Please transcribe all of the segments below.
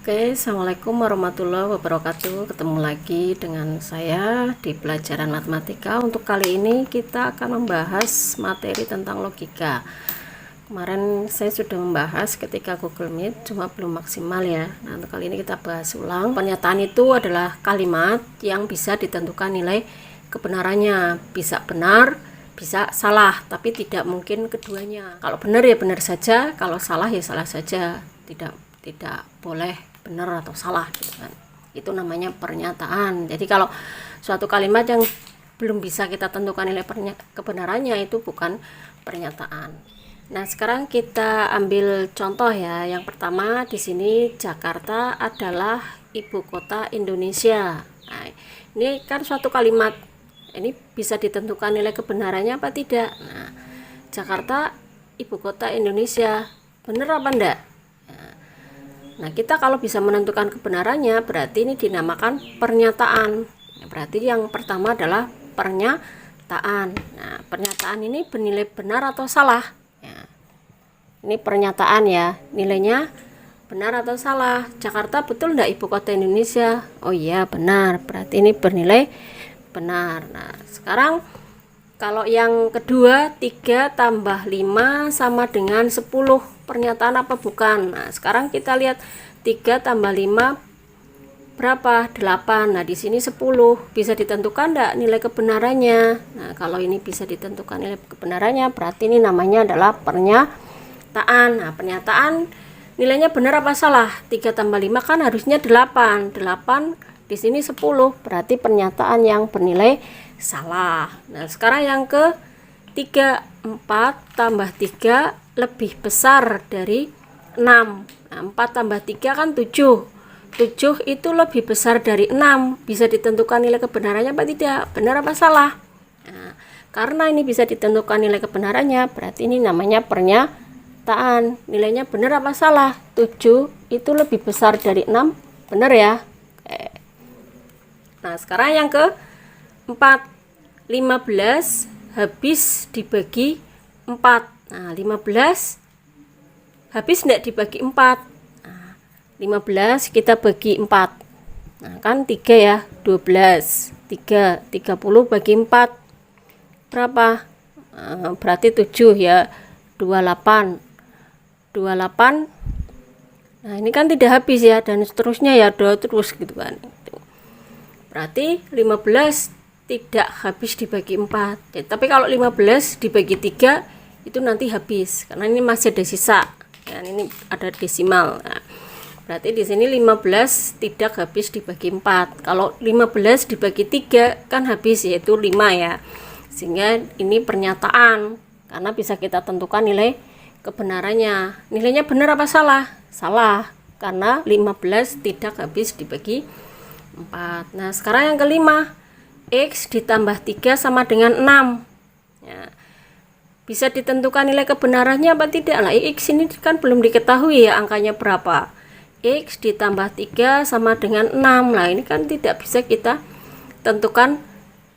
Oke, Assalamualaikum warahmatullahi wabarakatuh. Ketemu lagi dengan saya di pelajaran matematika. Untuk kali ini kita akan membahas materi tentang logika. Kemarin saya sudah membahas ketika Google Meet, cuma belum maksimal ya. Nah, untuk kali ini kita bahas ulang. Pernyataan itu adalah kalimat yang bisa ditentukan nilai kebenarannya. Bisa benar, bisa salah, tapi tidak mungkin keduanya. Kalau benar ya benar saja, kalau salah ya salah saja. Tidak boleh benar atau salah gitu kan. Itu namanya pernyataan. Jadi kalau suatu kalimat yang belum bisa kita tentukan nilai kebenarannya, itu bukan pernyataan. Nah, sekarang kita ambil contoh ya. Yang pertama di sini, Jakarta adalah ibu kota Indonesia. Nah, ini kan suatu kalimat. Ini bisa ditentukan nilai kebenarannya apa tidak? Nah, Jakarta ibu kota Indonesia. Benar apa enggak? Nah, kita kalau bisa menentukan kebenarannya, berarti ini dinamakan pernyataan. Berarti yang pertama adalah pernyataan. Nah, pernyataan ini bernilai benar atau salah? Ya, ini pernyataan ya, nilainya benar atau salah. Jakarta betul enggak ibu kota Indonesia? Oh iya, benar. Berarti ini bernilai benar. Nah, sekarang kalau yang kedua, 3 tambah 5 sama dengan 10. Pernyataan apa bukan? Nah, sekarang kita lihat 3 tambah 5 berapa? 8. Nah, di sini 10. Bisa ditentukan enggak nilai kebenarannya? Nah, kalau ini bisa ditentukan nilai kebenarannya, berarti ini namanya adalah pernyataan. Nah, pernyataan nilainya benar apa salah? 3 tambah 5 kan harusnya 8. 8 di sini 10. Berarti pernyataan yang bernilai salah. Nah, sekarang yang ke 3, 4 tambah 3 lebih besar dari 6. Nah, 4 tambah 3 kan 7. 7 itu lebih besar dari 6. Bisa ditentukan nilai kebenarannya apa tidak? Benar apa salah? Nah, karena ini bisa ditentukan nilai kebenarannya, berarti ini namanya pernyataan. Nilainya benar apa salah? 7 itu lebih besar dari 6. Benar ya? Oke. Nah, sekarang yang ke 4. 15 habis dibagi 4. Nah, 15 habis enggak dibagi 4. Nah, 15 kita bagi 4. Nah, kan 3 ya, 12. 30 bagi 4 berapa? Berarti 7 ya, 28. 28. Nah, ini kan tidak habis ya, dan seterusnya ya, terus gitu kan. Berarti 15 tidak habis dibagi 4. Tapi kalau 15 dibagi 3 itu nanti habis, karena ini masih ada sisa. Ya, ini ada desimal. Nah, berarti di sini 15 tidak habis dibagi 4. Kalau 15 dibagi 3 kan habis, yaitu 5 ya. Sehingga ini pernyataan, karena bisa kita tentukan nilai kebenarannya. Nilainya benar apa salah? Salah, karena 15 tidak habis dibagi 4. Nah, sekarang yang kelima, X ditambah 3 sama dengan 6. Ya, bisa ditentukan nilai kebenarannya apa tidak? Nah, X ini kan belum diketahui ya angkanya berapa. X ditambah 3 sama dengan 6. Nah, ini kan tidak bisa kita tentukan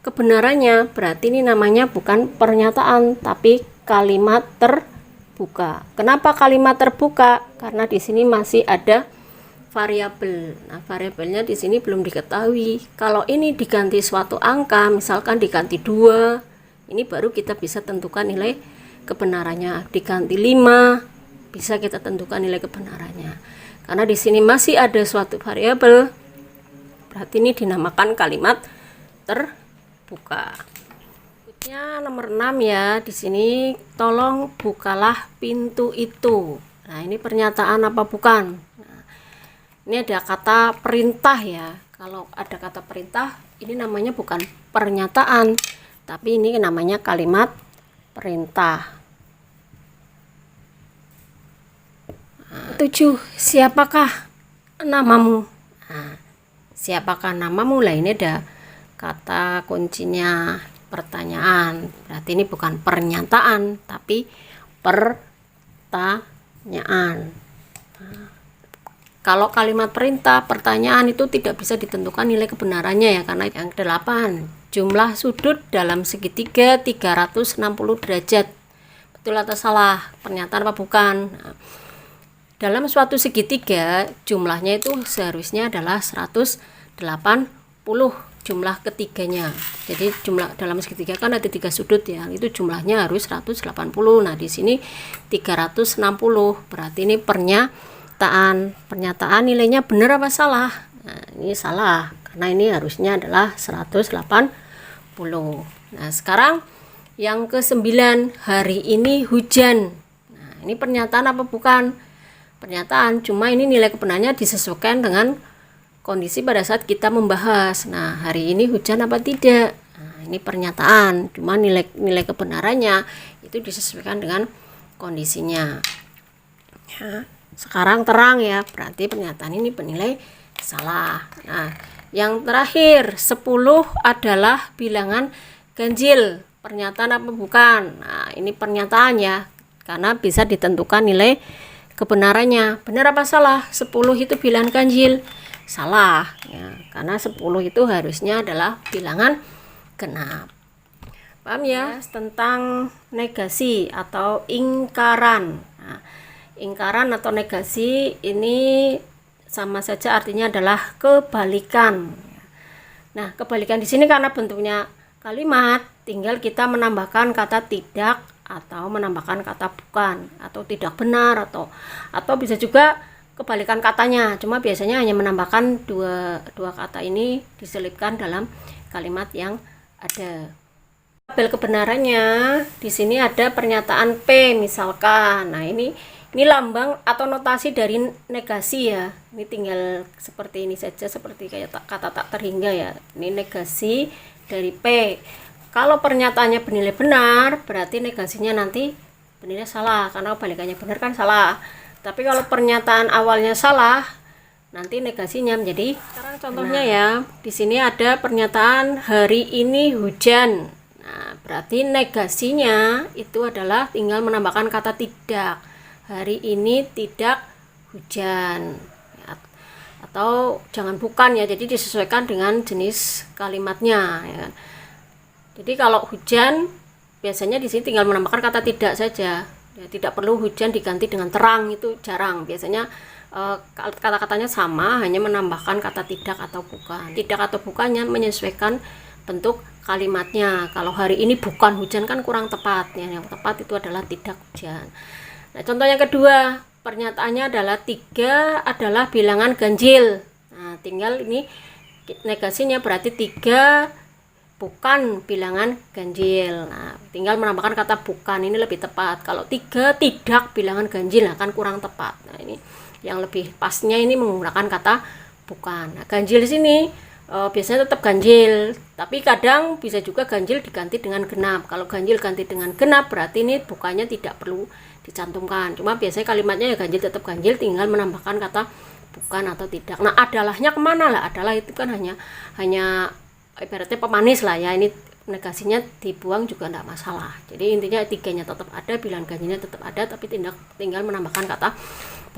kebenarannya. Berarti ini namanya bukan pernyataan, tapi kalimat terbuka. Kenapa kalimat terbuka? Karena di sini masih ada variabel. Nah, variabelnya di sini belum diketahui. Kalau ini diganti suatu angka, misalkan diganti 2, ini baru kita bisa tentukan nilai kebenarannya. Diganti 5, bisa kita tentukan nilai kebenarannya. Karena di sini masih ada suatu variabel, berarti ini dinamakan kalimat terbuka. Berikutnya nomor 6 ya. Di sini tolong bukalah pintu itu. Nah, ini pernyataan apa bukan? Nah, ini ada kata perintah ya. Kalau ada kata perintah, ini namanya bukan pernyataan, tapi ini namanya kalimat perintah. 7. Siapakah namamu? Nah, siapakah namamu? Lah, ini ada kata kuncinya pertanyaan. Berarti ini bukan pernyataan, tapi pertanyaan. Nah, kalau kalimat perintah, pertanyaan itu tidak bisa ditentukan nilai kebenarannya ya, karena yang 8. Jumlah sudut dalam segitiga 360 derajat. Betul atau salah? Pernyataan apa bukan? Nah, dalam suatu segitiga jumlahnya itu seharusnya adalah 180 jumlah ketiganya. Jadi jumlah dalam segitiga kan ada 3 sudut ya, itu jumlahnya harus 180. Nah di sini 360, berarti ini pernyataan nilainya benar apa salah? Nah ini salah, karena ini harusnya adalah 180. Nah sekarang yang ke-9, hari ini hujan. Nah ini pernyataan apa bukan? Pernyataan, cuma ini nilai kebenarannya disesuaikan dengan kondisi pada saat kita membahas. Nah hari ini hujan apa tidak? Nah, ini pernyataan, cuma nilai kebenarannya itu disesuaikan dengan kondisinya ya. Sekarang terang ya, berarti pernyataan ini bernilai salah. Nah yang terakhir 10 adalah bilangan ganjil. Pernyataan apa bukan? Nah ini pernyataan ya, karena bisa ditentukan nilai kebenarannya. Benar apa salah? 10 itu bilangan ganjil. Salah ya, karena 10 itu harusnya adalah bilangan genap. Paham ya? Tentang negasi atau ingkaran. Nah, ingkaran atau negasi ini sama saja artinya adalah kebalikan. Nah kebalikan di sini karena bentuknya kalimat, tinggal kita menambahkan kata tidak atau menambahkan kata bukan, atau tidak benar, atau bisa juga kebalikan katanya, cuma biasanya hanya menambahkan dua kata ini diselipkan dalam kalimat yang ada. Tabel kebenarannya di sini ada pernyataan P misalkan. Nah ini lambang atau notasi dari negasi ya. Ini tinggal seperti ini saja, seperti kayak kata tak terhingga ya. Ini negasi dari P. Kalau pernyataannya bernilai benar, berarti negasinya nanti bernilai salah, karena kebalikannya benar kan salah. Tapi kalau pernyataan awalnya salah, nanti negasinya menjadi. Sekarang contohnya ya, di sini ada pernyataan hari ini hujan. Nah, berarti negasinya itu adalah tinggal menambahkan kata tidak. Hari ini tidak hujan. Atau jangan bukan ya, jadi disesuaikan dengan jenis kalimatnya ya. Jadi kalau hujan biasanya di sini tinggal menambahkan kata tidak saja. Ya, tidak perlu hujan diganti dengan terang, itu jarang. Biasanya kata-katanya sama, hanya menambahkan kata tidak atau bukan. Tidak atau bukannya menyesuaikan bentuk kalimatnya. Kalau hari ini bukan hujan kan kurang tepat ya. Yang tepat itu adalah tidak hujan. Nah, contoh yang kedua, pernyataannya adalah 3 adalah bilangan ganjil. Nah, tinggal ini negasinya berarti 3 bukan bilangan ganjil. Nah, tinggal menambahkan kata bukan, ini lebih tepat. Kalau 3 tidak bilangan ganjil akan kurang tepat. Nah, ini yang lebih pasnya ini menggunakan kata bukan. Nah, ganjil di sini biasanya tetap ganjil, tapi kadang bisa juga ganjil diganti dengan genap. Kalau ganjil ganti dengan genap berarti ini bukannya tidak perlu dicantumkan. Cuma biasanya kalimatnya ya ganjil tetap ganjil, tinggal menambahkan kata bukan atau tidak. Nah, adalahnya kemana lah? Adalah itu kan hanya ibaratnya pemanis lah ya, ini negasinya dibuang juga tidak masalah. Jadi intinya 3-nya tetap ada, bilangan ganjilnya tetap ada, tapi tinggal menambahkan kata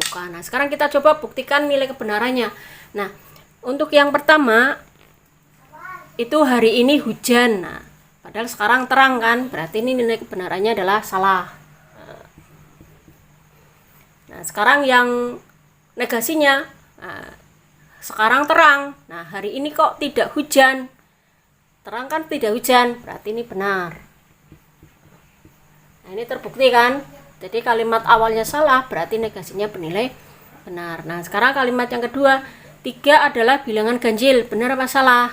bukan. Nah sekarang kita coba buktikan nilai kebenarannya. Nah untuk yang pertama itu hari ini hujan. Nah padahal sekarang terang kan, berarti ini nilai kebenarannya adalah salah. Nah sekarang yang negasinya, sekarang terang. Nah hari ini kok tidak hujan. Terang kan tidak hujan, berarti ini benar. Nah ini terbukti kan. Jadi kalimat awalnya salah, berarti negasinya bernilai benar. Nah sekarang kalimat yang kedua, 3 adalah bilangan ganjil. Benar apa salah?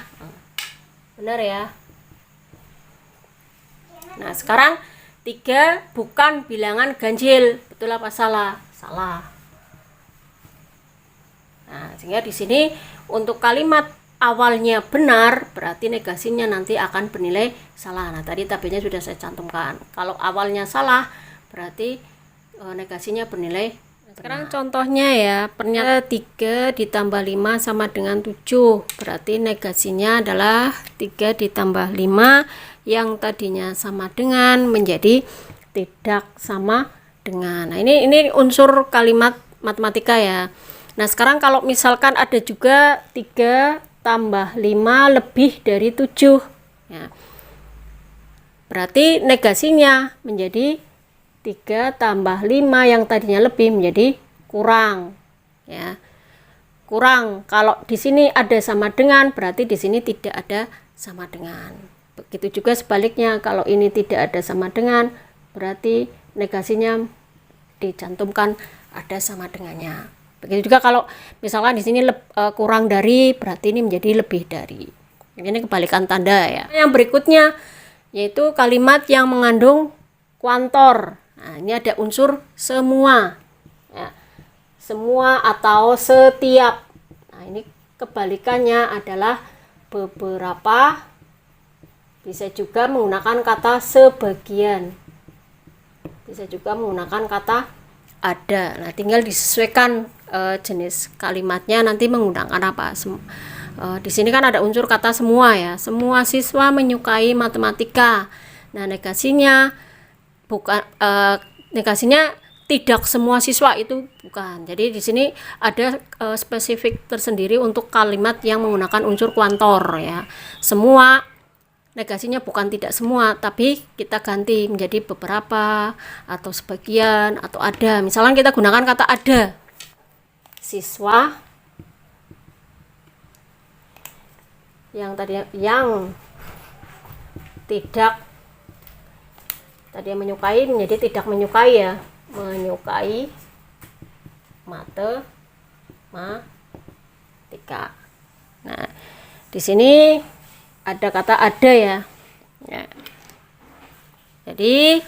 Benar ya. Nah sekarang 3 bukan bilangan ganjil. Betul apa salah? Salah. Nah sehingga di sini untuk kalimat awalnya benar, berarti negasinya nanti akan bernilai salah. Nah tadi tabelnya sudah saya cantumkan. Kalau awalnya salah, berarti negasinya bernilai benar. Sekarang contohnya ya, pernyataan 3 ditambah 5 sama dengan 7. Berarti negasinya adalah 3 ditambah 5 yang tadinya sama dengan menjadi tidak sama dengan. Nah ini unsur kalimat matematika ya. Nah sekarang kalau misalkan ada juga 3 tambah 5 lebih dari 7 ya, berarti negasinya menjadi 3 tambah 5 yang tadinya lebih menjadi kurang ya. Kurang, kalau di sini ada sama dengan, berarti di sini tidak ada sama dengan. Begitu juga sebaliknya, kalau ini tidak ada sama dengan, berarti negasinya dicantumkan ada sama dengannya. Begitu juga kalau misalkan di sini kurang dari, berarti ini menjadi lebih dari. Ini kebalikan tanda ya. Yang berikutnya yaitu kalimat yang mengandung kuantor. Nah, ini ada unsur semua. Ya. Semua atau setiap. Nah, ini kebalikannya adalah beberapa, bisa juga menggunakan kata sebagian, bisa juga menggunakan kata ada. Nah, tinggal disesuaikan jenis kalimatnya nanti menggunakan apa. Di sini kan ada unsur kata semua ya. Semua siswa menyukai matematika. Nah, negasinya negasinya tidak semua siswa, itu bukan. Jadi di sini ada spesifik tersendiri untuk kalimat yang menggunakan unsur kuantor ya. Semua negasinya bukan tidak semua, tapi kita ganti menjadi beberapa atau sebagian atau ada. Misalnya kita gunakan kata ada. Siswa yang tidak tadi yang menyukai menjadi tidak menyukai ya. Menyukai matematika. Nah, di sini ada kata ada ya. Jadi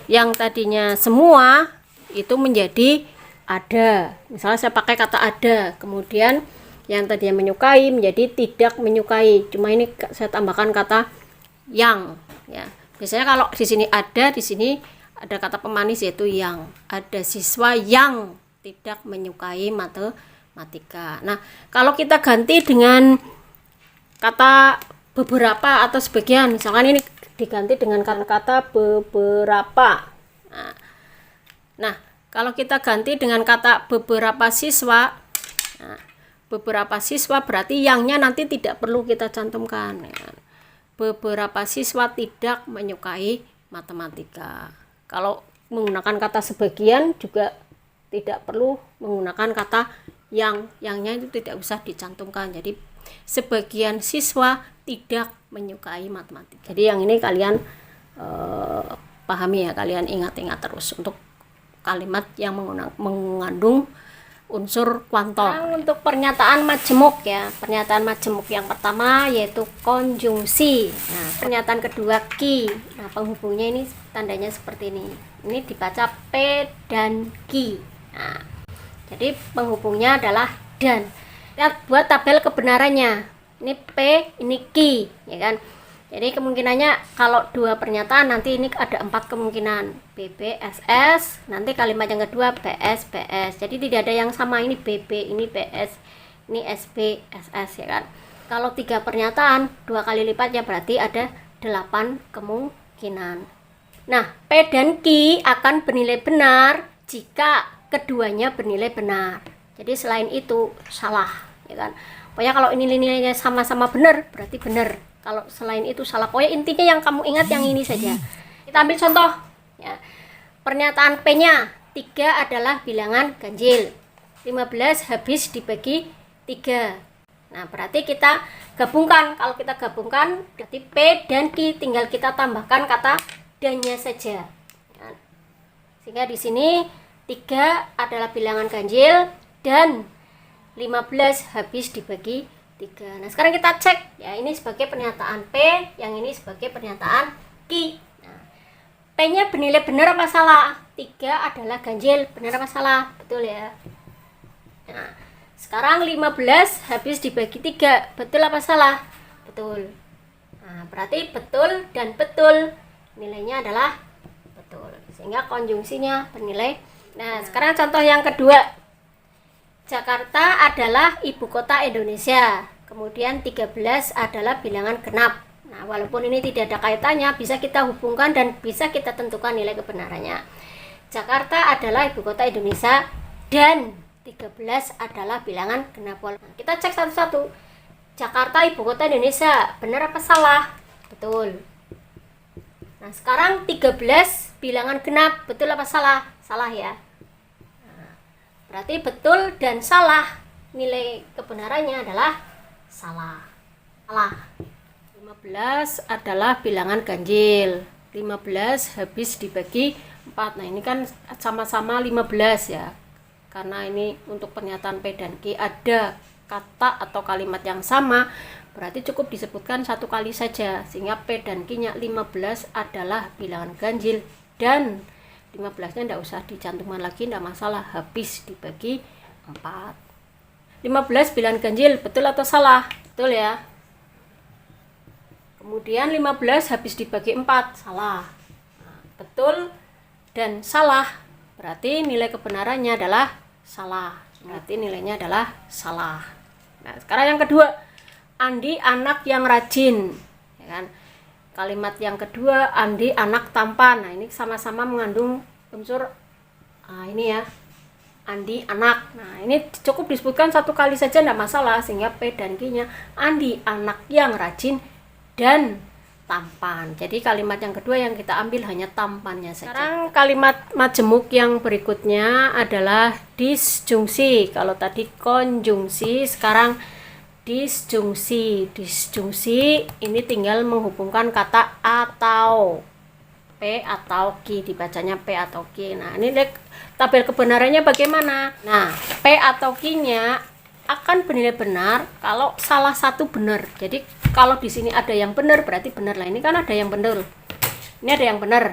yang tadinya semua itu menjadi ada. Misalnya saya pakai kata ada, kemudian yang tadinya menyukai menjadi tidak menyukai. Cuma ini saya tambahkan kata yang ya. Biasanya kalau di sini ada, di sini ada kata pemanis yaitu yang. Ada siswa yang tidak menyukai matematika. Nah, kalau kita ganti dengan kata beberapa atau sebagian, misalkan ini diganti dengan kata beberapa. Nah, kalau kita ganti dengan kata beberapa siswa, beberapa siswa berarti yangnya nanti tidak perlu kita cantumkan. Beberapa siswa tidak menyukai matematika. Kalau menggunakan kata sebagian juga tidak perlu menggunakan kata yangnya itu tidak usah dicantumkan. Jadi sebagian siswa tidak menyukai matematika. Jadi yang ini kalian pahami ya, kalian ingat-ingat terus untuk kalimat yang mengandung unsur kuantor. Nah, untuk pernyataan majemuk ya, pernyataan majemuk yang pertama yaitu konjungsi. Nah, pernyataan kedua ki. Nah, penghubungnya ini tandanya seperti ini. Ini dibaca p dan ki. Nah, jadi penghubungnya adalah dan. Kita buat tabel kebenarannya. Ini p, ini ki, ya kan? Jadi kemungkinannya kalau dua pernyataan nanti ini ada 4 kemungkinan. BB, SS, nanti kalimat yang kedua BS, BS. Jadi tidak ada yang sama, ini BB, ini BS, ini SB, SS ya kan. Kalau 3 pernyataan 2 kali lipatnya berarti ada 8 kemungkinan. Nah, P dan Q akan bernilai benar jika keduanya bernilai benar. Jadi selain itu salah ya kan. Pokoknya kalau ini nilainya sama-sama benar berarti benar. Kalau selain itu salah. Pokoknya intinya yang kamu ingat yang ini saja. Kita ambil contoh ya. Pernyataan P-nya 3 adalah bilangan ganjil. 15 habis dibagi 3. Nah, berarti kita gabungkan. Kalau kita gabungkan berarti P dan Q, tinggal kita tambahkan kata dan-nya saja. Nah, sehingga di sini 3 adalah bilangan ganjil dan 15 habis dibagi 3. Nah, sekarang kita cek ya, ini sebagai pernyataan P, yang ini sebagai pernyataan Q. Nah, P-nya bernilai benar apa salah? 3 adalah ganjil, benar apa salah? Betul ya. Nah, sekarang 15 habis dibagi 3, betul apa salah? Betul. Nah, berarti betul dan betul nilainya adalah betul. Sehingga konjungsinya bernilai. Nah, sekarang contoh yang kedua. Jakarta adalah ibu kota Indonesia. Kemudian 13 adalah bilangan genap. Nah, walaupun ini tidak ada kaitannya, bisa kita hubungkan dan bisa kita tentukan nilai kebenarannya. Jakarta adalah ibu kota Indonesia dan 13 adalah bilangan genap. Nah, kita cek satu-satu. Jakarta ibu kota Indonesia, benar apa salah? Betul. Nah, sekarang 13 bilangan genap, betul apa salah? Salah ya. Berarti betul dan salah. Nilai kebenarannya adalah salah. 15 adalah bilangan ganjil. 15 habis dibagi 4. Nah, ini kan sama-sama 15 ya. Karena ini untuk pernyataan P dan Q ada kata atau kalimat yang sama, berarti cukup disebutkan satu kali saja, sehingga P dan Q-nya 15 adalah bilangan ganjil, dan 15-nya tidak usah dicantumkan lagi, tidak masalah, habis dibagi 4. 15 bilangan ganjil, betul atau salah? Betul ya. Kemudian 15 habis dibagi 4, salah. Nah, betul dan salah, berarti nilai kebenarannya adalah salah. Berarti nilainya adalah salah. Nah, sekarang yang kedua, Andi anak yang rajin, ya kan? Kalimat yang kedua, Andi anak tampan. Nah, ini sama-sama mengandung unsur ini ya, Andi anak. Nah, ini cukup disebutkan satu kali saja, tidak masalah, sehingga P dan Q-nya Andi anak yang rajin dan tampan. Jadi kalimat yang kedua yang kita ambil hanya tampannya saja. Sekarang kalimat majemuk yang berikutnya adalah disjungsi. Kalau tadi konjungsi, sekarang disjungsi. Disjungsi ini tinggal menghubungkan kata atau, P atau Q, dibacanya P atau Q. Nah, ini tabel kebenarannya bagaimana? Nah, P atau Q-nya akan bernilai benar kalau salah satu benar. Jadi kalau di sini ada yang benar berarti benar. Lah, ini kan ada yang benar. Ini ada yang benar.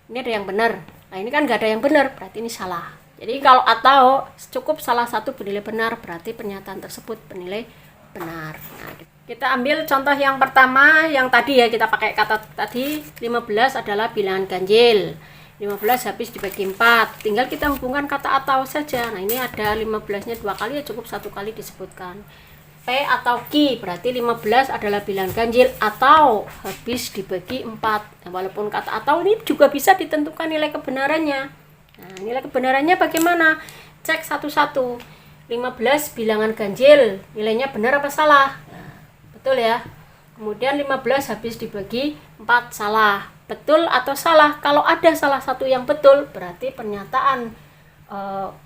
Ini ada yang benar. Nah, ini kan nggak ada yang benar, berarti ini salah. Jadi kalau atau cukup salah satu bernilai benar, berarti pernyataan tersebut bernilai benar. Nah, kita ambil contoh yang pertama, yang tadi ya, kita pakai kata tadi, 15 adalah bilangan ganjil. 15 habis dibagi 4, tinggal kita hubungkan kata atau saja. Nah, ini ada 15-nya 2 kali, ya cukup 1 kali disebutkan. P atau Q, berarti 15 adalah bilangan ganjil atau habis dibagi 4. Nah, walaupun kata atau ini juga bisa ditentukan nilai kebenarannya. Nah, nilai kebenarannya bagaimana? Cek satu-satu. 15 bilangan ganjil, nilainya benar apa salah? Nah, betul ya. Kemudian 15 habis dibagi 4, salah. Betul atau salah? Kalau ada salah satu yang betul, berarti pernyataan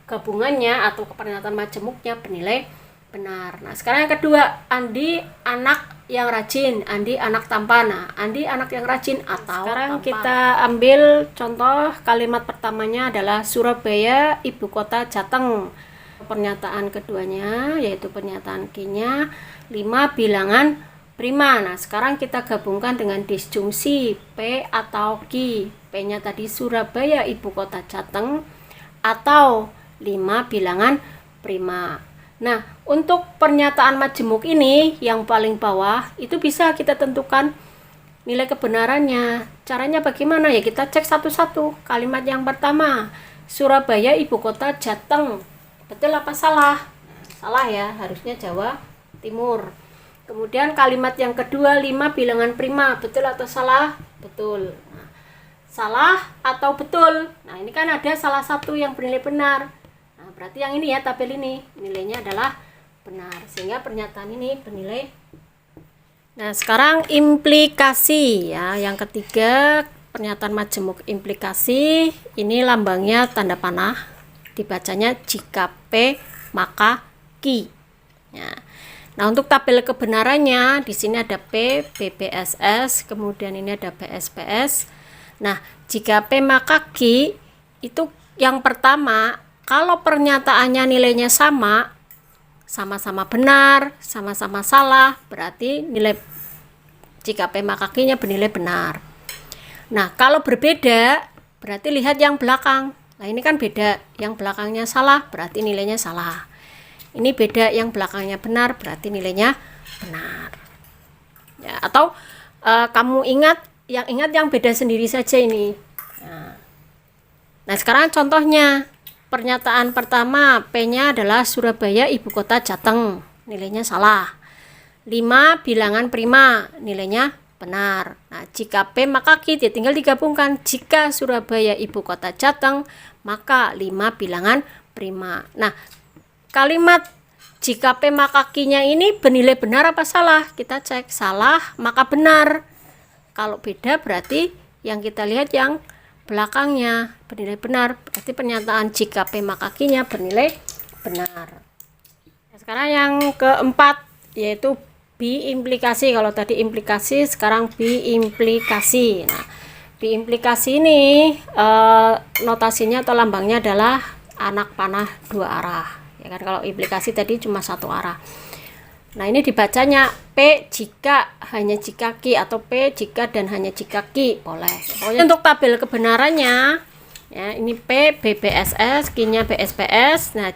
gabungannya atau pernyataan majemuknya bernilai benar. Nah, sekarang yang kedua, Andi anak yang rajin, Andi anak tampan. Nah, Andi anak yang rajin atau sekarang tampan. Kita ambil contoh kalimat pertamanya adalah Surabaya ibu kota Jateng. Pernyataan keduanya yaitu pernyataan Q-nya 5 bilangan prima. Nah, sekarang kita gabungkan dengan disjungsi P atau Q. P-nya tadi Surabaya ibu kota Jateng atau 5 bilangan prima. Nah, untuk pernyataan majemuk ini yang paling bawah itu bisa kita tentukan nilai kebenarannya. Caranya bagaimana? Ya, kita cek satu-satu. Kalimat yang pertama, Surabaya ibu kota Jateng. Betul apa salah? Salah ya, harusnya Jawa Timur. Kemudian kalimat yang kedua, 5 bilangan prima. Betul atau salah? Betul. Nah, salah atau betul? Nah, ini kan ada salah satu yang bernilai benar. Nah, berarti yang ini ya, tabel ini nilainya adalah benar, sehingga pernyataan ini bernilai. Nah, sekarang implikasi ya, yang ketiga pernyataan majemuk implikasi. Ini lambangnya tanda panah, dibacanya jika P maka Q. Ya. Nah, untuk tabel kebenarannya di sini ada P, BBSS, kemudian ini ada BSPS. Nah, jika P maka Q itu yang pertama, kalau pernyataannya nilainya sama-sama benar, sama-sama salah, berarti nilai jika P maka Q-nya bernilai benar. Nah, kalau berbeda, berarti lihat yang belakang. Nah, ini kan beda, yang belakangnya salah, berarti nilainya salah. Ini beda, yang belakangnya benar, berarti nilainya benar. Ya, atau kamu ingat yang beda sendiri saja ini. Nah, sekarang contohnya. Pernyataan pertama, P-nya adalah Surabaya ibu kota Jateng, nilainya salah. 5 bilangan prima, nilainya benar. Nah, jika P maka Q, ya tinggal digabungkan. Jika Surabaya ibu kota Jateng, maka 5 bilangan prima. Nah, kalimat jika P maka Q-nya ini bernilai benar apa salah? Kita cek, salah maka benar. Kalau beda berarti yang kita lihat yang belakangnya bernilai benar, berarti pernyataan jika P maka Q-nya bernilai benar. Sekarang yang keempat yaitu biimplikasi. Kalau tadi implikasi, sekarang biimplikasi. Nah, biimplikasi ini notasinya atau lambangnya adalah anak panah dua arah. Ya kan, kalau implikasi tadi cuma satu arah. Nah, ini dibacanya P jika, hanya jika Q, atau P jika dan hanya jika Q, boleh. Pokoknya untuk tabel kebenarannya, ya, ini P BBSS, Q-nya BSPS. Nah,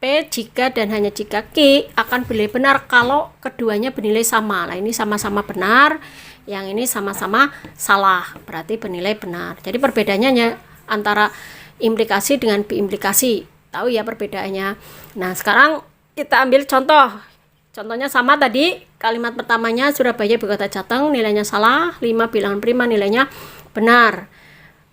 P jika dan hanya jika Q akan benar kalau keduanya bernilai sama. Nah, ini sama-sama benar, yang ini sama-sama salah, berarti bernilai benar. Jadi perbedaannya antara implikasi dengan biimplikasi. Tahu ya perbedaannya. Nah, sekarang kita ambil contoh. Contohnya sama tadi, kalimat pertamanya Surabaya ibu kota Jateng, nilainya salah, 5 bilangan prima nilainya benar.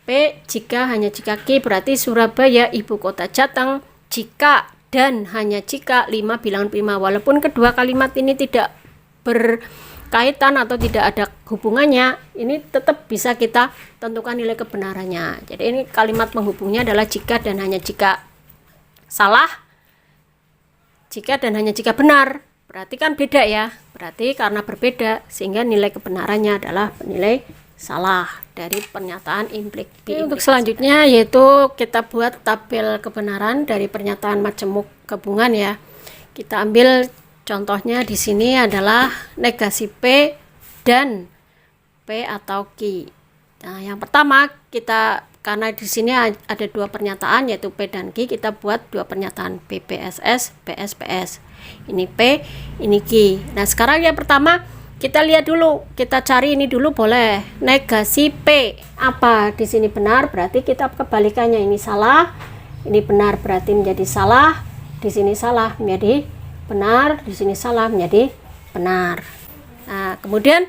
P jika hanya jika Q berarti Surabaya ibu kota Jateng jika dan hanya jika 5 bilangan prima. Walaupun kedua kalimat ini tidak berkaitan atau tidak ada hubungannya, ini tetap bisa kita tentukan nilai kebenarannya. Jadi ini kalimat penghubungnya adalah jika dan hanya jika. Salah jika dan hanya jika benar. Berarti kan beda ya, berarti karena berbeda sehingga nilai kebenarannya adalah nilai salah dari pernyataan implikasi. Untuk selanjutnya yaitu kita buat tabel kebenaran dari pernyataan majemuk gabungan ya. Kita ambil contohnya di sini adalah negasi P dan P atau Q. Nah, yang pertama kita, karena di sini ada dua pernyataan yaitu P dan Q, kita buat dua pernyataan PPSS, PSPS. Ini P, ini Q. Nah, sekarang yang pertama kita lihat dulu, kita cari ini dulu boleh. Negasi P apa? Di sini benar, berarti kita kebalikannya, ini salah, ini benar berarti menjadi salah, di sini salah menjadi benar, di sini salah menjadi benar. Nah, kemudian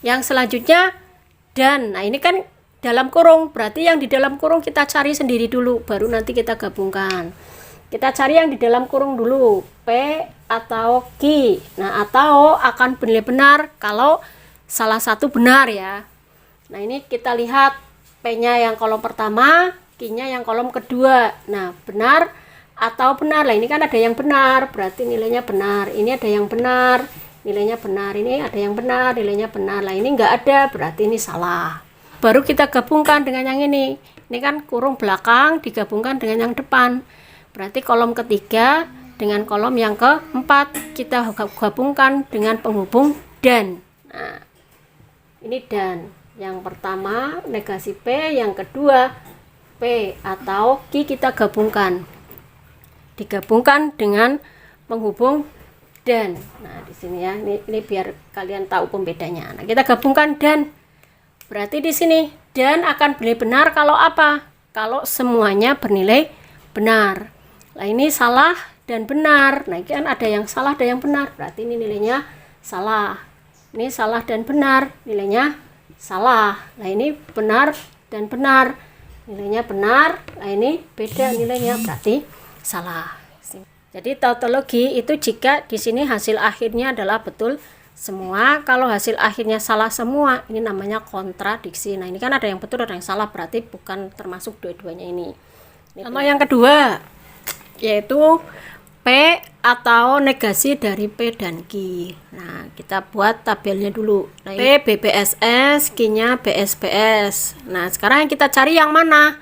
yang selanjutnya dan. Nah, ini kan dalam kurung, berarti yang di dalam kurung kita cari sendiri dulu, baru nanti kita gabungkan. Kita cari yang di dalam kurung dulu, P atau Q. Nah, atau akan bernilai benar kalau salah satu benar ya. Nah, ini kita lihat P-nya yang kolom pertama, Q-nya yang kolom kedua. Nah, benar atau benar. Lah, ini kan ada yang benar, berarti nilainya benar. Ini ada yang benar, nilainya benar. Ini ada yang benar, nilainya benar. Lah, ini enggak ada, berarti ini salah. Baru kita gabungkan dengan yang ini. Ini kan kurung belakang digabungkan dengan yang depan. Berarti kolom ketiga dengan kolom yang keempat kita gabungkan dengan penghubung dan. Nah, ini dan. Yang pertama negasi P, yang kedua P atau Q kita gabungkan. Digabungkan dengan penghubung dan. Nah, di sini ya, ini biar kalian tahu pembedanya. Nah, kita gabungkan dan. Berarti di sini dan akan bernilai benar kalau apa? Kalau semuanya bernilai benar. Nah, ini salah dan benar. Nah, ini kan ada yang salah, ada yang benar. Berarti ini nilainya salah. Ini salah dan benar, nilainya salah. Nah, ini benar dan benar, nilainya benar. Nah, ini beda nilainya, berarti salah. Jadi tautologi itu jika di sini hasil akhirnya adalah betul semua. Kalau hasil akhirnya salah semua, ini namanya kontradiksi. Nah, ini kan ada yang betul, ada yang salah, berarti bukan termasuk dua-duanya ini. Contoh yang kedua yaitu P atau negasi dari P dan Q. Nah, kita buat tabelnya dulu. Nah, P BBSS, Q-nya BSPS. Nah, sekarang kita cari yang mana?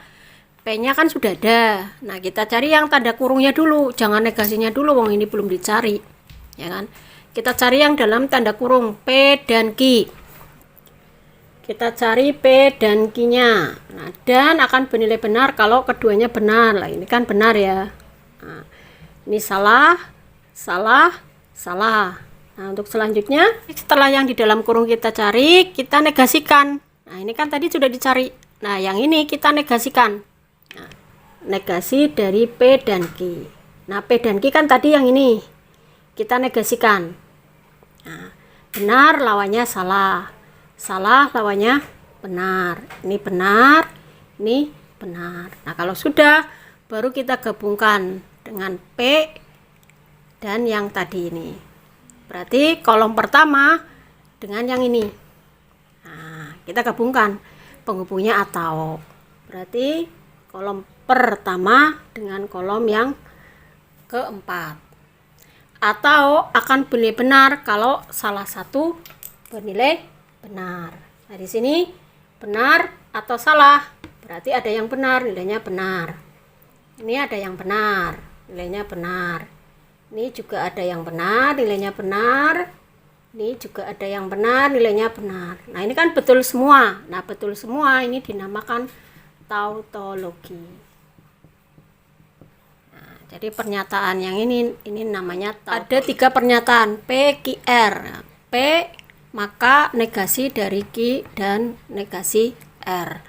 P-nya kan sudah ada. Nah, kita cari yang tanda kurungnya dulu, jangan negasinya dulu, wong ini belum dicari. Ya kan? Kita cari yang dalam tanda kurung P dan Q. Kita cari P dan Q-nya. Nah, dan akan bernilai benar kalau keduanya benar. Lah, ini kan benar ya. Nah, ini salah, salah, salah. Nah, untuk selanjutnya, setelah yang di dalam kurung kita cari, kita negasikan. Nah, ini kan tadi sudah dicari. Nah, yang ini kita negasikan. Nah, negasi dari P dan Q. Nah, P dan Q kan tadi yang ini. Kita negasikan. Nah, benar lawannya salah. Salah lawannya benar. Ini benar, ini benar. Nah, kalau sudah, baru kita gabungkan dengan P dan yang tadi ini. Berarti kolom pertama dengan yang ini. Nah, kita gabungkan penghubungnya atau. Berarti kolom pertama dengan kolom yang keempat. Atau akan bernilai benar kalau salah satu bernilai benar. Nah, di sini benar atau salah, berarti ada yang benar, nilainya benar. Ini ada yang benar, nilainya benar. Ini juga ada yang benar, nilainya benar. Ini juga ada yang benar, nilainya benar. Nah, ini kan betul semua. Nah, betul semua ini dinamakan tautologi. Jadi pernyataan yang ini namanya ada 3 pernyataan P, Q, R. P maka negasi dari Q dan negasi R.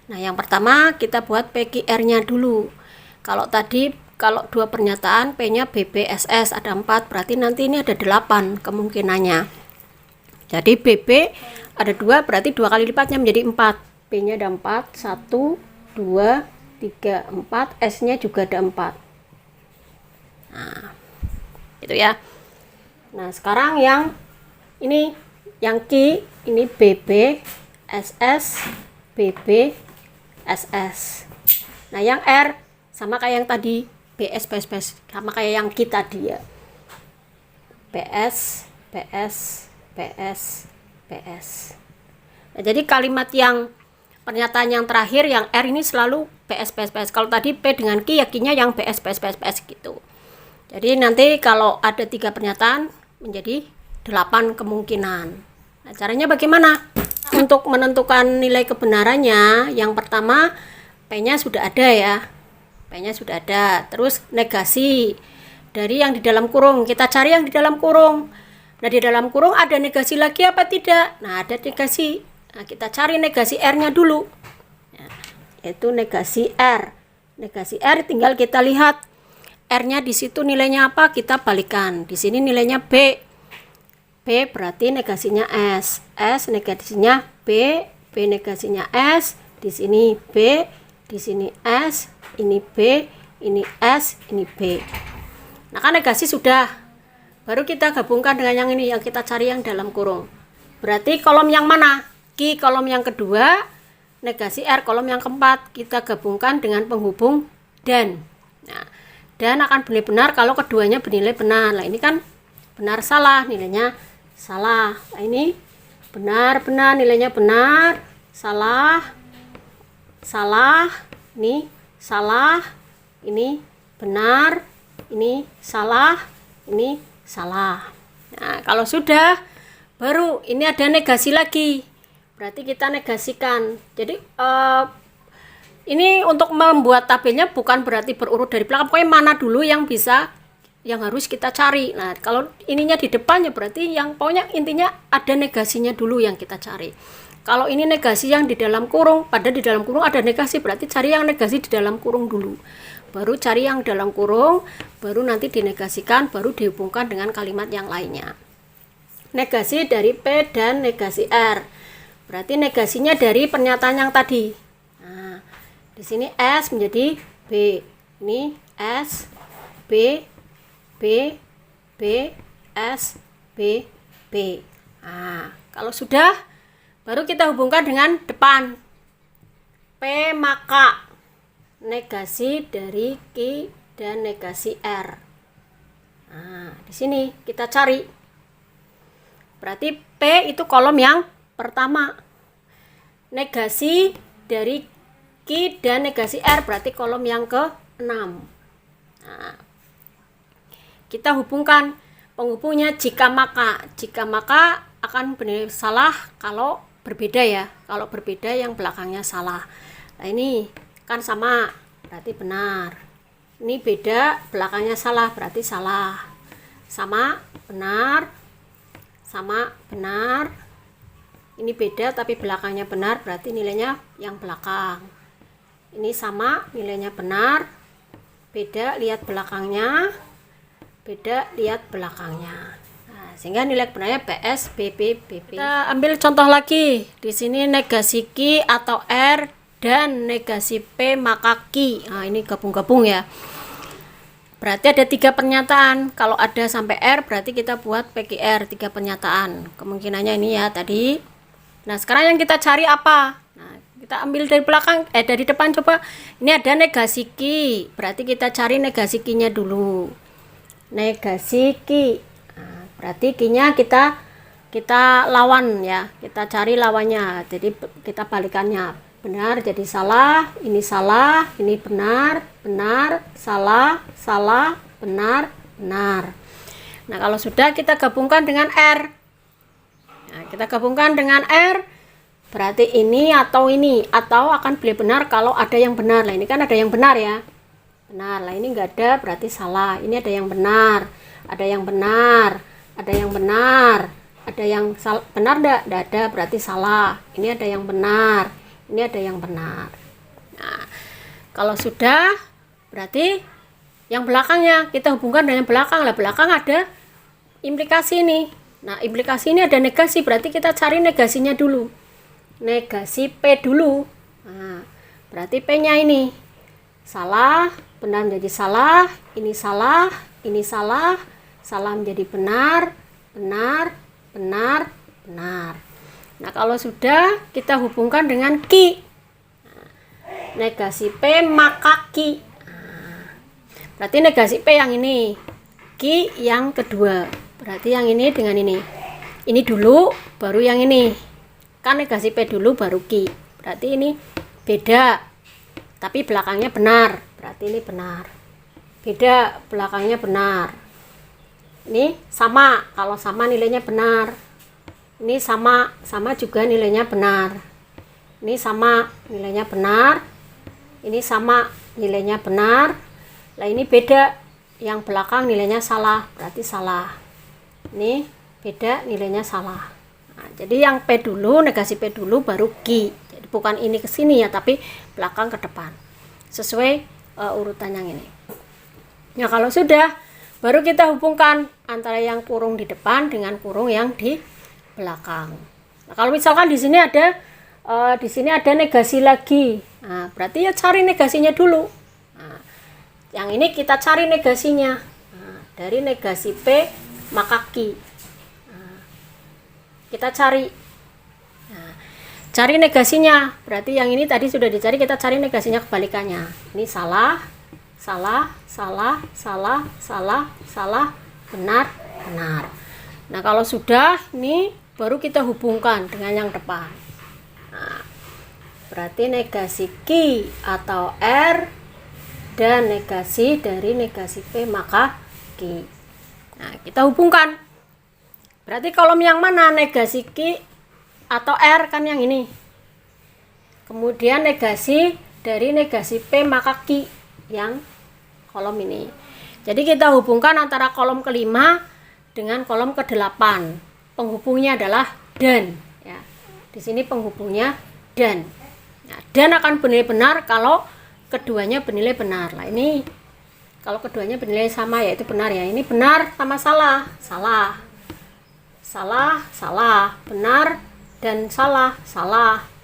Nah, yang pertama kita buat P, Q, R-nya dulu. Kalau 2 pernyataan P-nya BB, SS ada 4, berarti nanti ini ada 8 kemungkinannya. Jadi BB ada 2, berarti 2 kali lipatnya menjadi 4. P-nya ada 4, 1, 2, 3, 4, S-nya juga ada 4. Nah, itu ya. Nah, sekarang yang ini yang Q, ini BB, SS, BB, SS. Nah, yang R sama kayak yang tadi, BS, BS, sama kayak yang Q tadi ya. BS, BS, BS, BS. Nah, jadi kalimat yang pernyataan yang terakhir yang R ini selalu BS, BS, BS. Kalau tadi P dengan Q, ya Q-nya yang BS, BS, BS, BS gitu. Jadi nanti kalau ada 3 pernyataan menjadi 8 kemungkinan. Nah, caranya bagaimana? Untuk menentukan nilai kebenarannya, yang pertama P-nya sudah ada ya. P-nya sudah ada. Terus negasi dari yang di dalam kurung. Kita cari yang di dalam kurung. Nah, di dalam kurung ada negasi lagi apa tidak? Nah, ada negasi. Nah, kita cari negasi R-nya dulu. Nah, yaitu negasi R. Negasi R tinggal kita lihat R-nya di situ nilainya apa, kita balikan. Di sini nilainya B. B berarti negasinya S. S negasinya B, B negasinya S. Di sini B, di sini S, ini B, ini S, ini B. Nah, kan negasi sudah. Baru kita gabungkan dengan yang ini, yang kita cari yang dalam kurung. Berarti kolom yang mana? Q kolom yang kedua, negasi R kolom yang keempat. Kita gabungkan dengan penghubung dan. Nah, dan akan bernilai benar kalau keduanya bernilai benar. Nah, ini kan benar salah, nilainya salah. Nah, ini benar benar, nilainya benar, salah, salah, ini salah, ini benar, ini salah, ini salah. Nah, kalau sudah, baru ini ada negasi lagi. Berarti kita negasikan. Jadi ini untuk membuat tabelnya bukan berarti berurut dari belakang, pokoknya mana dulu yang harus kita cari. Nah, kalau ininya di depannya berarti yang pokoknya intinya ada negasinya dulu yang kita cari. Kalau ini negasi yang di dalam kurung, pada di dalam kurung ada negasi, berarti cari yang negasi di dalam kurung dulu. Baru cari yang dalam kurung, baru nanti dinegasikan, baru dihubungkan dengan kalimat yang lainnya. Negasi dari P dan negasi R. Berarti negasinya dari pernyataan yang tadi. Nah, di sini S menjadi B. Ini S, B, B, B, S, B, B. Nah, kalau sudah, baru kita hubungkan dengan depan. P maka negasi dari Q dan negasi R. Nah, di sini kita cari. Berarti P itu kolom yang pertama. Negasi dari Q dan negasi R berarti kolom yang ke-6. Nah, kita hubungkan penghubungnya jika maka. Jika maka akan benar salah kalau berbeda ya. Kalau berbeda yang belakangnya salah. Nah, ini kan sama berarti benar. Ini beda belakangnya salah berarti salah. Sama benar. Sama benar. Ini beda tapi belakangnya benar berarti nilainya yang belakang. Ini sama, nilainya benar. Beda, lihat belakangnya. Beda, lihat belakangnya. Nah, sehingga nilai kebenarannya PS, BB, BP. Kita ambil contoh lagi. Di sini negasi Q atau R dan negasi P maka Q. Nah, ini gabung-gabung ya. Berarti ada 3 pernyataan. Kalau ada sampai R berarti kita buat PQR 3 pernyataan. Kemungkinannya ini ya tadi. Nah, sekarang yang kita cari apa? Nah, Kita ambil dari belakang, dari depan coba. Ini ada negasi ki, berarti kita cari negasi ki-nya dulu. Negasi ki, nah, berarti ki-nya kita lawan ya, kita cari lawannya. Jadi kita balikannya, benar jadi salah, ini benar, benar, salah, benar, benar. Nah kalau sudah, kita gabungkan dengan R. Nah, kita gabungkan dengan R, berarti ini atau akan pilih benar kalau ada yang benar. Lah ini kan ada yang benar ya, benar. Lah ini enggak ada, berarti salah. Ini ada yang benar, ada yang benar, ada yang benar, ada yang salah. Benar enggak ada, berarti salah. Ini ada yang benar, ini ada yang benar. Nah kalau sudah, berarti yang belakangnya kita hubungkan dengan belakang. Lah belakang ada implikasi ini. Nah implikasi ini ada negasi, berarti kita cari negasinya dulu. Negasi P dulu. Nah, berarti P-nya ini salah, benar menjadi salah, ini salah, salah menjadi benar, benar, benar, benar. Nah kalau sudah, kita hubungkan dengan ki. Nah, negasi P maka ki. Nah, berarti negasi P yang ini, ki yang kedua. Berarti yang ini dengan ini dulu, baru yang ini. Kan negasi P dulu, baru ki. Berarti ini beda, tapi belakangnya benar. Berarti ini benar. Beda, belakangnya benar. Ini sama, kalau sama nilainya benar. Ini sama juga nilainya benar. Ini sama, nilainya benar. Ini sama, nilainya benar. Lah ini beda, yang belakang nilainya salah, berarti salah. Ini beda, nilainya salah. Nah, jadi yang P dulu, negasi P dulu, baru ki. Jadi bukan ini ke sini ya, tapi belakang ke depan. Sesuai urutan yang ini. Nah, kalau sudah, baru kita hubungkan antara yang kurung di depan dengan kurung yang di belakang. Nah, kalau misalkan di sini ada negasi lagi. Nah, berarti ya cari negasinya dulu. Nah, yang ini kita cari negasinya. Nah, dari negasi P maka ki. Nah, kita cari. Nah, cari negasinya. Berarti yang ini tadi sudah dicari, kita cari negasinya kebalikannya. Ini salah, benar, benar. Nah, kalau sudah, ini baru kita hubungkan dengan yang depan. Nah, berarti negasi ki atau R dan negasi dari negasi P maka ki. Nah, kita hubungkan. Berarti kolom yang mana? Negasi ki atau R, kan yang ini. Kemudian negasi dari negasi P maka ki, yang kolom ini. Jadi kita hubungkan antara kolom kelima dengan kolom ke-8. Penghubungnya adalah dan ya. Di sini penghubungnya dan. Nah, dan akan bernilai benar kalau keduanya bernilai benar. Lah ini kalau keduanya bernilai sama, yaitu benar ya. Ini benar sama salah, benar dan salah,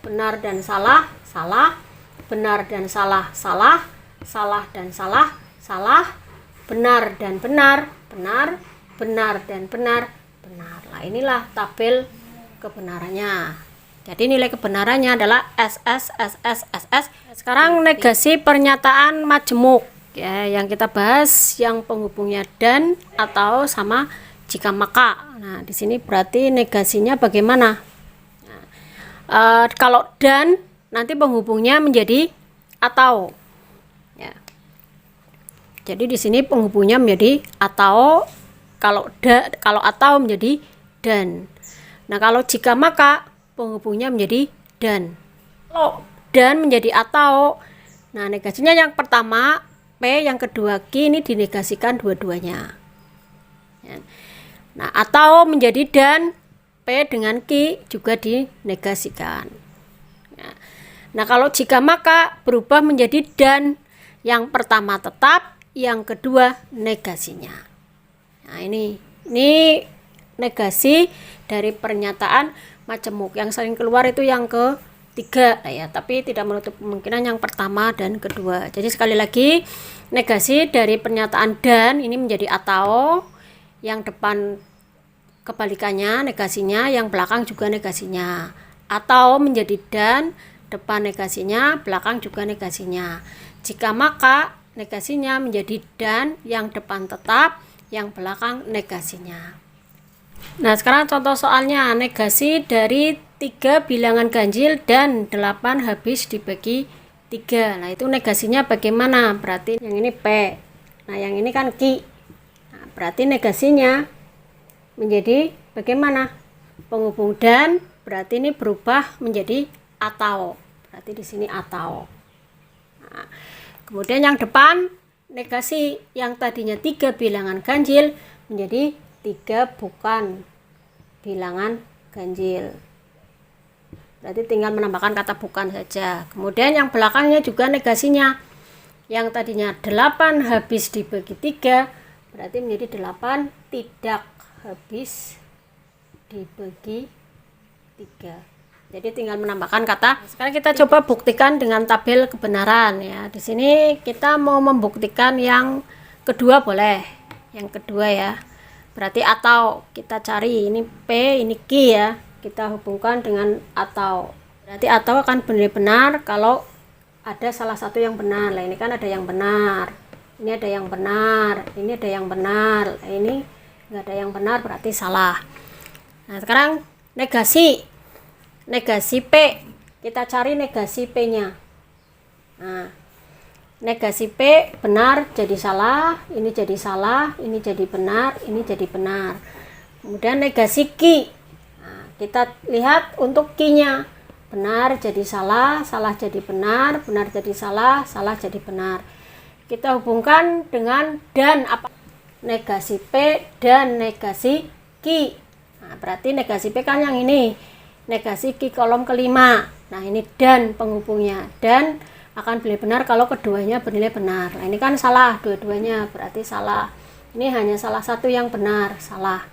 benar dan salah, benar dan salah, dan salah, benar dan benar, benar dan benar. Lah inilah tabel kebenarannya. Jadi nilai kebenarannya adalah SS. Sekarang negasi pernyataan majemuk. Ya, yang kita bahas yang penghubungnya dan atau sama jika maka. Nah, di sini berarti negasinya bagaimana? Nah, kalau dan nanti penghubungnya menjadi atau. Ya. Jadi di sini penghubungnya menjadi atau, kalau atau menjadi dan. Nah, kalau jika maka penghubungnya menjadi dan. Kalau dan menjadi atau, nah negasinya yang pertama P, yang kedua ki, ini dinegasikan dua-duanya. Nah, atau menjadi dan, P dengan ki juga dinegasikan. Nah, kalau jika maka berubah menjadi dan, yang pertama tetap, yang kedua negasinya. Nah, ini negasi dari pernyataan majemuk. Yang sering keluar itu yang ketiga ya, tapi tidak menutup kemungkinan yang pertama dan kedua. Jadi sekali lagi, negasi dari pernyataan dan ini menjadi atau, yang depan kebalikannya negasinya, yang belakang juga negasinya. Atau menjadi dan, depan negasinya, belakang juga negasinya. Jika maka, negasinya menjadi dan, yang depan tetap, yang belakang negasinya. Nah, sekarang contoh soalnya, negasi dari 3 bilangan ganjil dan 8 habis dibagi 3. Nah, itu negasinya bagaimana? Berarti yang ini P. Nah, yang ini kan Ki. Nah, berarti negasinya menjadi bagaimana? Penghubung dan, berarti ini berubah menjadi atau. Berarti di sini atau. Nah, kemudian yang depan negasi yang tadinya 3 bilangan ganjil menjadi 3 bukan bilangan ganjil. Berarti tinggal menambahkan kata bukan saja. Kemudian yang belakangnya juga negasinya. Yang tadinya 8 habis dibagi 3, berarti menjadi 8 tidak habis dibagi 3. Jadi tinggal menambahkan kata. Sekarang kita coba buktikan dengan tabel kebenaran ya. Di sini kita mau membuktikan yang kedua boleh. Yang kedua ya. Berarti atau kita cari ini P, ini Q ya. Kita hubungkan dengan atau. Berarti atau akan benar-benar kalau ada salah satu yang benar. Nah, ini kan ada yang benar. Ini ada yang benar. Ini ada yang benar. Nah, ini enggak ada yang benar berarti salah. Nah, sekarang negasi P, kita cari negasi P-nya. Nah, negasi P benar jadi salah, ini jadi salah, ini jadi benar, ini jadi benar. Kemudian negasi Q. Nah, kita lihat untuk Q-nya. Benar jadi salah, salah jadi benar, benar jadi salah, salah jadi benar. Kita hubungkan dengan dan apa? Negasi P dan negasi Q. Nah, berarti negasi P kan yang ini. Negasi Q kolom kelima. Nah, ini dan penghubungnya. Dan akan benar kalau keduanya bernilai benar. Nah, ini kan salah dua-duanya, berarti salah. Ini hanya salah satu yang benar, salah.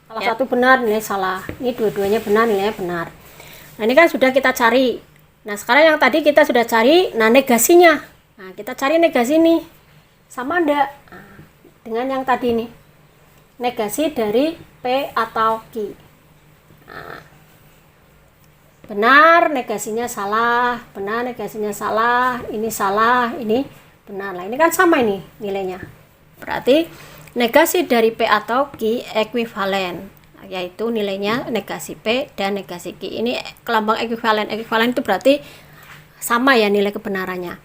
Salah satu benar, nilai salah. Ini dua-duanya benar, nilainya benar. Nah, ini kan sudah kita cari. Nah, sekarang yang tadi kita sudah cari, nah negasinya. Nah, kita cari negasi ini. Sama enggak? Nah, dengan yang tadi nih. Negasi dari P atau Q. Nah, benar negasinya salah, benar negasinya salah, ini benar. Nah, ini kan sama ini nilainya. Berarti negasi dari P atau Q ekuivalen, yaitu nilainya negasi P dan negasi Q. Ini kelambang ekuivalen. Ekuivalen itu berarti sama ya nilai kebenarannya.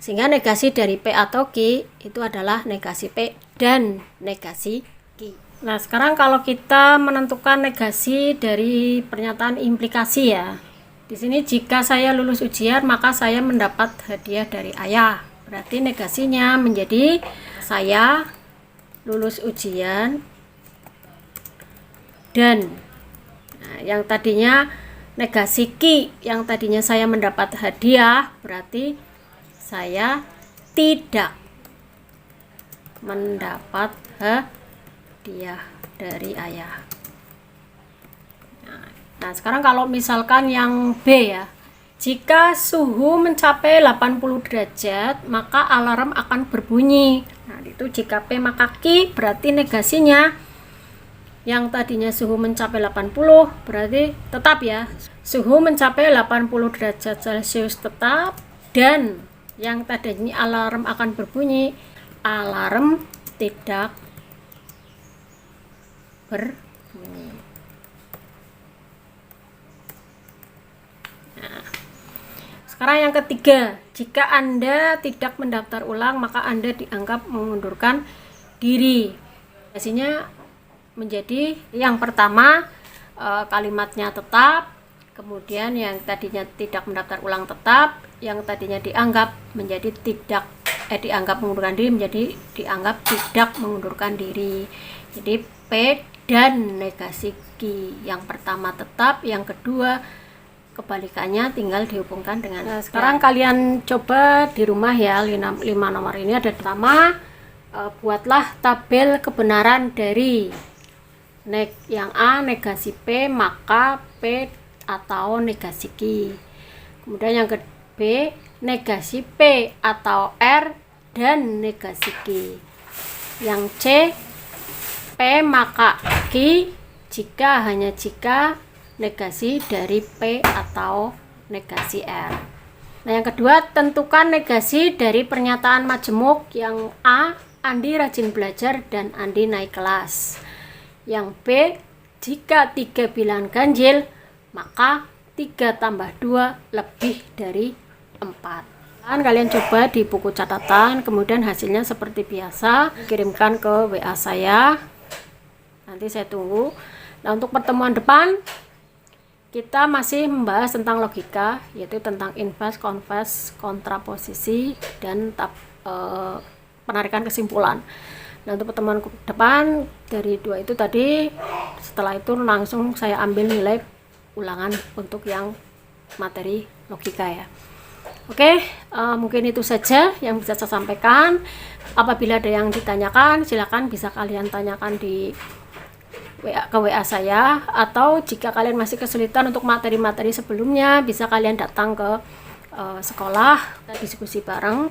Sehingga negasi dari P atau Q itu adalah negasi P dan negasi Q. Nah, sekarang kalau kita menentukan negasi dari pernyataan implikasi ya. Di sini jika saya lulus ujian, maka saya mendapat hadiah dari ayah. Berarti negasinya menjadi saya lulus ujian dan yang tadinya negasi Q, yang tadinya saya mendapat hadiah, berarti saya tidak mendapat hadiah dari ayah. Nah, sekarang kalau misalkan yang B ya, jika suhu mencapai 80 derajat, maka alarm akan berbunyi. Nah, itu jika P maka Q, berarti negasinya yang tadinya suhu mencapai 80, berarti tetap ya. Suhu mencapai 80 derajat Celcius tetap, dan yang tadinya alarm akan berbunyi, alarm tidak berbunyi. Nah, sekarang yang ketiga, jika Anda tidak mendaftar ulang, maka Anda dianggap mengundurkan diri. Hasilnya menjadi yang pertama kalimatnya tetap, kemudian yang tadinya tidak mendaftar ulang tetap, yang tadinya dianggap menjadi dianggap mengundurkan diri menjadi dianggap tidak mengundurkan diri. Jadi P dan negasi Q, yang pertama tetap, yang kedua kebalikannya tinggal dihubungkan dengan. Nah, sekarang kalian coba di rumah ya, 5 nomor ini ada. Pertama, buatlah tabel kebenaran dari yang A negasi P maka P atau negasi Q. Kemudian yang B negasi P atau R dan negasi Q. Yang C P maka Q jika hanya jika negasi dari P atau negasi R. Nah, yang kedua, tentukan negasi dari pernyataan majemuk yang A, Andi rajin belajar dan Andi naik kelas. Yang B, jika 3 bilangan ganjil, maka 3 tambah 2 lebih dari 4. Kalian coba di buku catatan, kemudian hasilnya seperti biasa, kirimkan ke WA saya. Nanti saya tunggu. Nah, untuk pertemuan depan, kita masih membahas tentang logika, yaitu tentang inverse, converse, kontraposisi, dan penarikan kesimpulan. Nah, untuk pertemuan depan dari 2 itu tadi, setelah itu langsung saya ambil nilai ulangan untuk yang materi logika ya. Oke, mungkin itu saja yang bisa saya sampaikan. Apabila ada yang ditanyakan, silakan bisa kalian tanyakan di WA saya, atau jika kalian masih kesulitan untuk materi-materi sebelumnya, bisa kalian datang ke sekolah, kita diskusi bareng.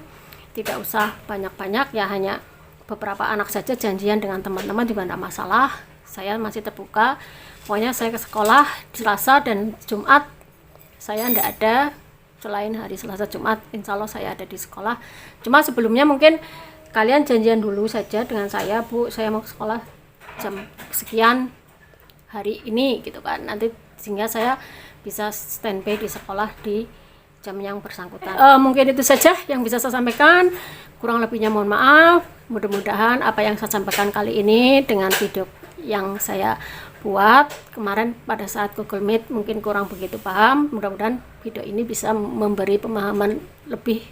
Tidak usah banyak-banyak ya, hanya beberapa anak saja, janjian dengan teman-teman juga tidak masalah. Saya masih terbuka. Pokoknya saya ke sekolah di Selasa dan Jumat saya tidak ada. Selain hari Selasa Jumat, insya Allah saya ada di sekolah. Cuma sebelumnya mungkin kalian janjian dulu saja dengan saya, Bu, saya mau ke sekolah jam sekian hari ini gitu kan, nanti sehingga saya bisa standby di sekolah di jam yang bersangkutan. Mungkin itu saja yang bisa saya sampaikan, kurang lebihnya mohon maaf. Mudah-mudahan apa yang saya sampaikan kali ini dengan video yang saya buat kemarin pada saat Google Meet mungkin kurang begitu paham, mudah-mudahan video ini bisa memberi pemahaman lebih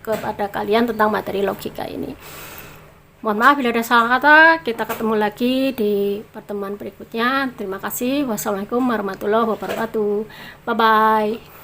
kepada kalian tentang materi logika ini. Mohon maaf bila ada salah kata. Kita ketemu lagi di pertemuan berikutnya. Terima kasih. Wassalamualaikum warahmatullahi wabarakatuh. Bye bye.